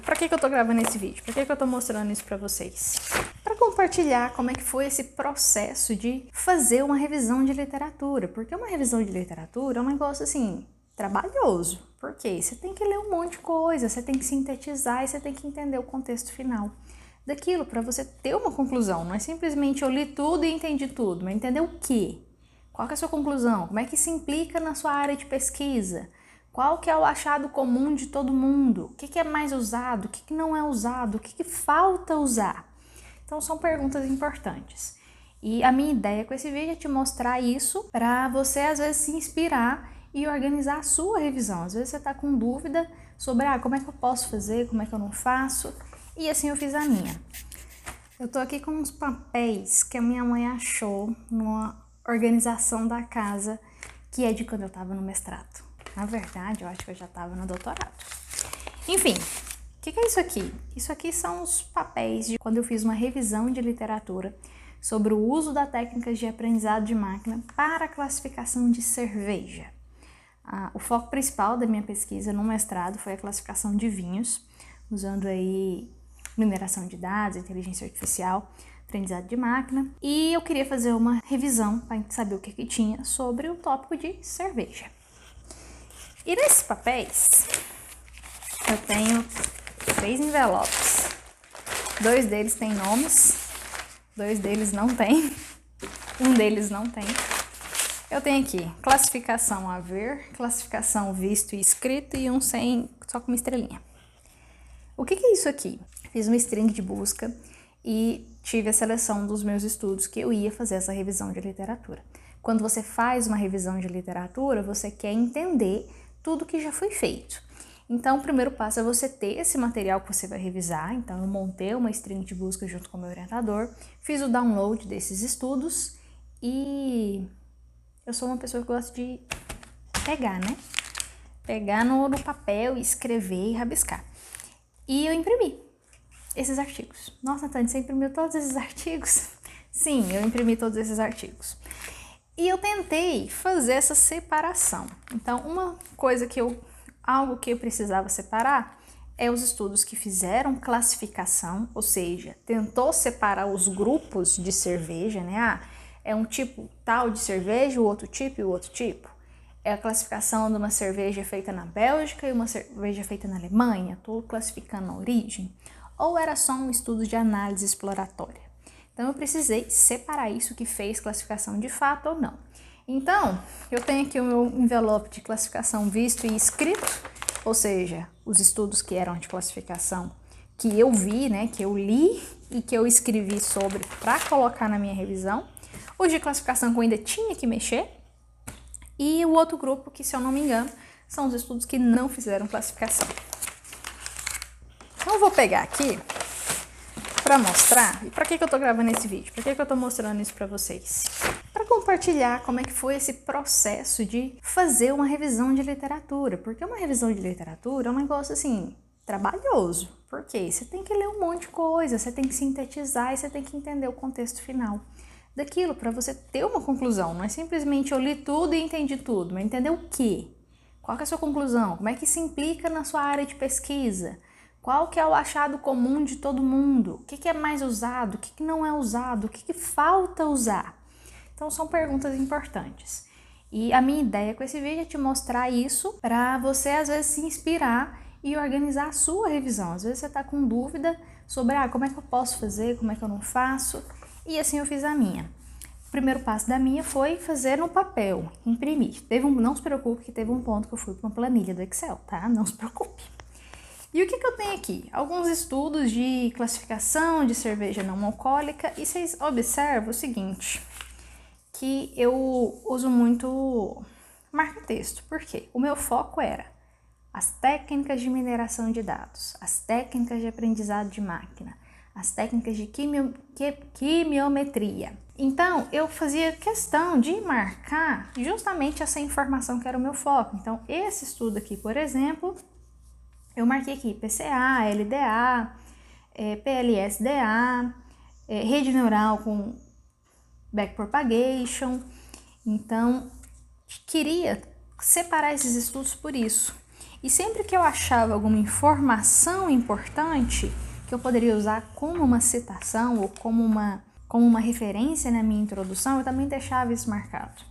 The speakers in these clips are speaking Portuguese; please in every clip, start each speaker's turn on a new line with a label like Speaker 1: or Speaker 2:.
Speaker 1: Pra que eu tô gravando esse vídeo? Pra que eu tô mostrando isso pra vocês? Pra compartilhar como é que foi esse processo de fazer uma revisão de literatura. Porque uma revisão de literatura é um negócio, assim, trabalhoso. Por quê? Você tem que ler um monte de coisa, você tem que sintetizar e você tem que entender o contexto final daquilo para você ter uma conclusão. Não é simplesmente eu li tudo e entendi tudo, mas entender o quê? Qual que é a sua conclusão? Como é que se implica na sua área de pesquisa? Qual que é o achado comum de todo mundo? O que é mais usado? O que não é usado? O que falta usar? Então são perguntas importantes. E a minha ideia com esse vídeo é te mostrar isso para você às vezes se inspirar e organizar a sua revisão. Às vezes você está com dúvida sobre como é que eu posso fazer, como é que eu não faço. E assim eu fiz a minha. Eu tô aqui com uns papéis que a minha mãe achou numa organização da casa, que é de quando eu tava no mestrado. Na verdade, eu acho que eu já tava no doutorado. Enfim, o que é isso aqui? Isso aqui são os papéis de quando eu fiz uma revisão de literatura sobre o uso das técnicas de aprendizado de máquina para a classificação de cerveja. O foco principal da minha pesquisa no mestrado foi a classificação de vinhos, usando aí mineração de dados, inteligência artificial, aprendizado de máquina. E eu queria fazer uma revisão para saber o que tinha sobre o tópico de cerveja. E nesses papéis, eu tenho 3 envelopes. 2 deles têm nomes, 2 deles não têm, um deles não tem. Eu tenho aqui classificação a ver, classificação visto e escrito e um sem, só com uma estrelinha. O que é isso aqui? Fiz uma string de busca e tive a seleção dos meus estudos que eu ia fazer essa revisão de literatura. Quando você faz uma revisão de literatura, você quer entender tudo que já foi feito. Então, o primeiro passo é você ter esse material que você vai revisar. Então, eu montei uma string de busca junto com o meu orientador, fiz o download desses estudos e eu sou uma pessoa que gosta de pegar, né? Pegar no papel, escrever e rabiscar. E eu imprimi esses artigos. Nossa, Tânia, você imprimiu todos esses artigos? Sim, eu imprimi todos esses artigos. E eu tentei fazer essa separação. Então, algo que eu precisava separar é os estudos que fizeram classificação, ou seja, tentou separar os grupos de cerveja, né? É um tipo tal de cerveja, o outro tipo e o outro tipo. É a classificação de uma cerveja feita na Bélgica e uma cerveja feita na Alemanha, estou classificando a origem. Ou era só um estudo de análise exploratória? Então eu precisei separar isso que fez classificação de fato ou não. Então, eu tenho aqui o meu envelope de classificação visto e escrito, ou seja, os estudos que eram de classificação que eu vi, né, que eu li e que eu escrevi sobre para colocar na minha revisão. O de classificação que eu ainda tinha que mexer. E o outro grupo, que se eu não me engano, são os estudos que não fizeram classificação. Então eu vou pegar aqui para mostrar. E para que eu tô gravando esse vídeo? Para que eu tô mostrando isso para vocês? Para compartilhar como é que foi esse processo de fazer uma revisão de literatura. Porque uma revisão de literatura é um negócio, assim, trabalhoso. Por quê? Você tem que ler um monte de coisa, você tem que sintetizar e você tem que entender o contexto final daquilo para você ter uma conclusão. Não é simplesmente eu li tudo e entendi tudo, mas entender o quê? Qual que é a sua conclusão? Como é que se implica na sua área de pesquisa? Qual que é o achado comum de todo mundo? O que é mais usado? O que não é usado? O que falta usar? Então são perguntas importantes. E a minha ideia com esse vídeo é te mostrar isso para você às vezes se inspirar e organizar a sua revisão. Às vezes você está com dúvida sobre como é que eu posso fazer, como é que eu não faço. E assim eu fiz a minha. O primeiro passo da minha foi fazer no papel, imprimir. Não se preocupe que teve um ponto que eu fui para uma planilha do Excel, tá? Não se preocupe. E o que eu tenho aqui? Alguns estudos de classificação de cerveja não alcoólica. E vocês observam o seguinte, que eu uso muito marca-texto. Por quê? O meu foco era as técnicas de mineração de dados, as técnicas de aprendizado de máquina, as técnicas de quimiometria. Então, eu fazia questão de marcar justamente essa informação que era o meu foco. Então, esse estudo aqui, por exemplo, eu marquei aqui PCA, LDA, PLSDA, rede neural com backpropagation. Então, queria separar esses estudos por isso. E sempre que eu achava alguma informação importante que eu poderia usar como uma citação ou como uma referência na minha introdução, eu também deixava isso marcado.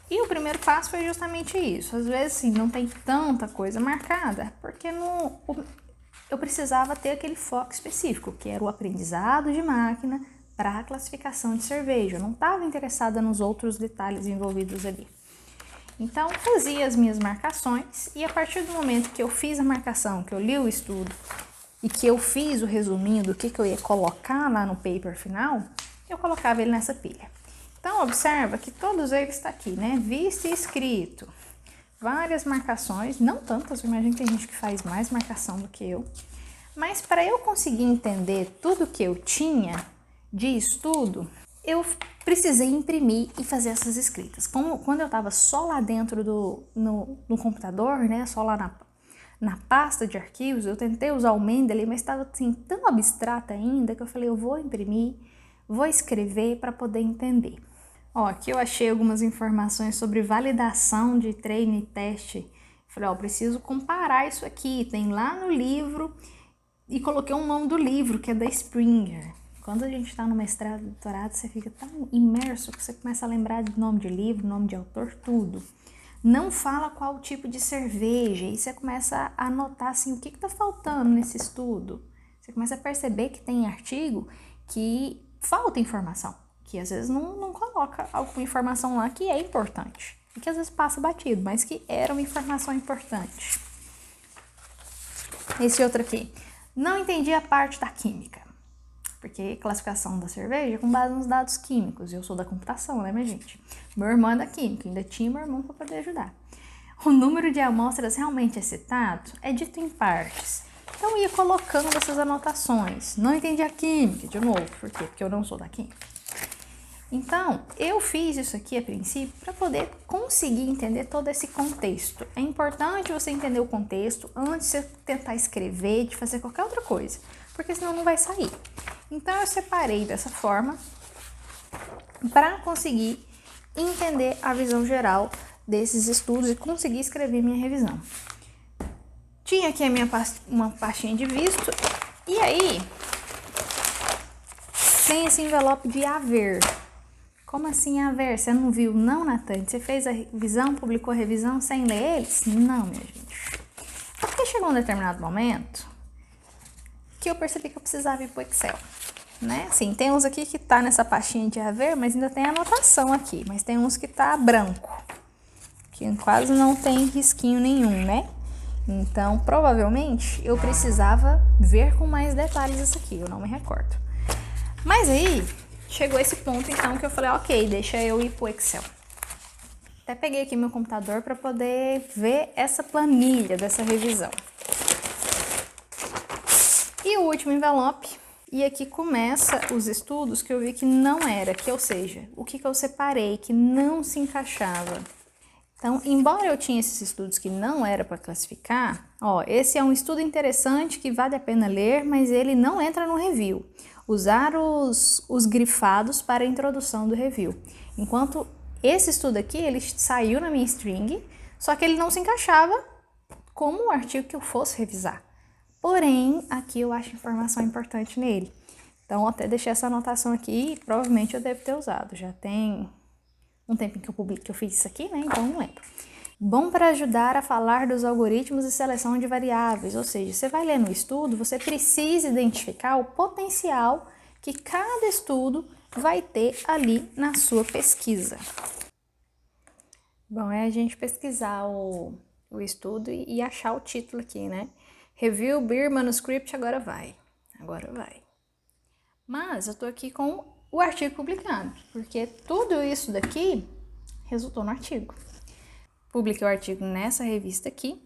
Speaker 1: E o primeiro passo foi justamente isso. Às vezes, sim, não tem tanta coisa marcada, porque eu precisava ter aquele foco específico, que era o aprendizado de máquina para a classificação de cerveja. Eu não estava interessada nos outros detalhes envolvidos ali. Então, fazia as minhas marcações e a partir do momento que eu fiz a marcação, que eu li o estudo e que eu fiz o resuminho do que eu ia colocar lá no paper final, eu colocava ele nessa pilha. Então, observa que todos eles estão aqui, né? Visto e escrito. Várias marcações, não tantas, eu imagino que tem gente que faz mais marcação do que eu. Mas para eu conseguir entender tudo que eu tinha de estudo, eu precisei imprimir e fazer essas escritas. Quando eu estava só lá dentro no computador, né? Só lá na pasta de arquivos, eu tentei usar o Mendeley, mas estava assim, tão abstrata ainda que eu falei, eu vou imprimir, vou escrever para poder entender. Ó, aqui eu achei algumas informações sobre validação de treino e teste. Falei, ó, preciso comparar isso aqui, tem lá no livro, e coloquei um nome do livro, que é da Springer. Quando a gente está no mestrado, doutorado, você fica tão imerso que você começa a lembrar de nome de livro, nome de autor, tudo. Não fala qual tipo de cerveja, e você começa a anotar assim, o que está faltando nesse estudo. Você começa a perceber que tem artigo que falta informação, que às vezes não coloca alguma informação lá que é importante, e que às vezes passa batido, mas que era uma informação importante. Esse outro aqui, não entendi a parte da química, porque classificação da cerveja é com base nos dados químicos, eu sou da computação, né, minha gente? Meu irmão é da química, ainda tinha meu irmão para poder ajudar. O número de amostras realmente é citado é dito em partes. Então eu ia colocando essas anotações. Não entendi a química, de novo, por quê? Porque eu não sou da química. Então, eu fiz isso aqui a princípio para poder conseguir entender todo esse contexto. É importante você entender o contexto antes de você tentar escrever, de fazer qualquer outra coisa, porque senão não vai sair. Então, eu separei dessa forma para conseguir entender a visão geral desses estudos e conseguir escrever minha revisão. Tinha aqui uma pastinha de visto e aí tem esse envelope de haver. Como assim haver? Você não viu não, Natane? Você fez a revisão, publicou a revisão sem ler eles? Não, minha gente. Porque chegou um determinado momento que eu percebi que eu precisava ir pro Excel, né? Assim, tem uns aqui que tá nessa pastinha de haver, mas ainda tem anotação aqui. Mas tem uns que tá branco, que quase não tem risquinho nenhum, né? Então, provavelmente, eu precisava ver com mais detalhes isso aqui, eu não me recordo. Mas aí, chegou esse ponto, então, que eu falei, ok, deixa eu ir pro Excel. Até peguei aqui meu computador para poder ver essa planilha dessa revisão. E o último envelope, e aqui começa os estudos que eu vi que não era, ou seja, o que eu separei, que não se encaixava. Então, embora eu tinha esses estudos que não era para classificar, ó, esse é um estudo interessante que vale a pena ler, mas ele não entra no review. Usar os grifados para a introdução do review. Enquanto esse estudo aqui, ele saiu na minha string, só que ele não se encaixava como um artigo que eu fosse revisar. Porém, aqui eu acho informação importante nele. Então, eu até deixei essa anotação aqui e provavelmente eu devo ter usado. Já tem um tempo que eu fiz isso aqui, né? Então não lembro. Bom para ajudar a falar dos algoritmos de seleção de variáveis, ou seja, você vai ler no estudo, você precisa identificar o potencial que cada estudo vai ter ali na sua pesquisa. Bom, é a gente pesquisar o estudo e achar o título aqui, né? Review Beer Manuscript, agora vai. Mas eu tô aqui com o artigo publicado, porque tudo isso daqui resultou no artigo. Publiquei o artigo nessa revista aqui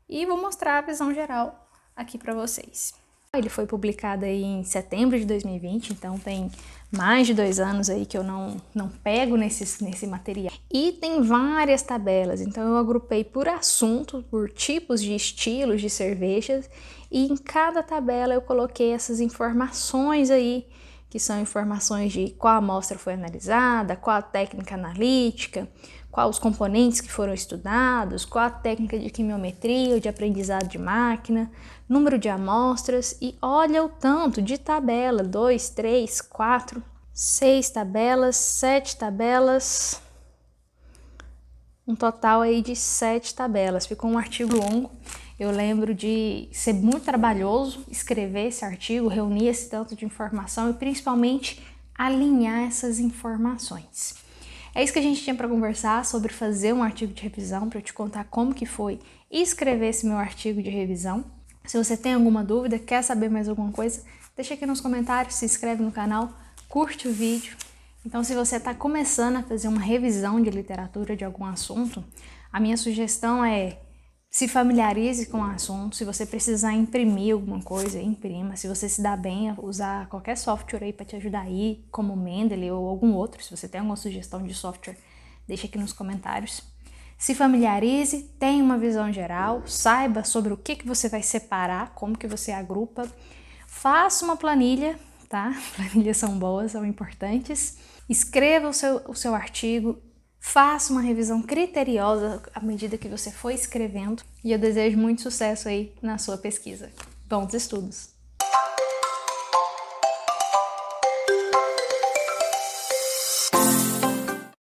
Speaker 1: e vou mostrar a visão geral aqui para vocês. Ele foi publicado aí em setembro de 2020, então tem mais de 2 anos aí que eu não pego nesse material. E tem várias tabelas, então eu agrupei por assunto, por tipos de estilos de cervejas, e em cada tabela eu coloquei essas informações aí que são informações de qual amostra foi analisada, qual a técnica analítica, quais os componentes que foram estudados, qual a técnica de quimiometria ou de aprendizado de máquina, número de amostras e olha o tanto de tabela, 2, 3, 4, 6 tabelas, 7 tabelas, um total aí de 7 tabelas. Ficou um artigo longo. Eu lembro de ser muito trabalhoso escrever esse artigo, reunir esse tanto de informação e principalmente alinhar essas informações. É isso que a gente tinha para conversar sobre fazer um artigo de revisão, para eu te contar como que foi escrever esse meu artigo de revisão. Se você tem alguma dúvida, quer saber mais alguma coisa, deixa aqui nos comentários, se inscreve no canal, curte o vídeo. Então, se você está começando a fazer uma revisão de literatura de algum assunto, a minha sugestão é se familiarize com o assunto. Se você precisar imprimir alguma coisa, imprima. Se você se dá bem a usar qualquer software aí para te ajudar aí, como o Mendeley ou algum outro, se você tem alguma sugestão de software, deixa aqui nos comentários. Se familiarize, tenha uma visão geral, saiba sobre o que você vai separar, como que você agrupa. Faça uma planilha, tá? Planilhas são boas, são importantes. Escreva o seu artigo. Faça uma revisão criteriosa à medida que você for escrevendo e eu desejo muito sucesso aí na sua pesquisa. Bons estudos!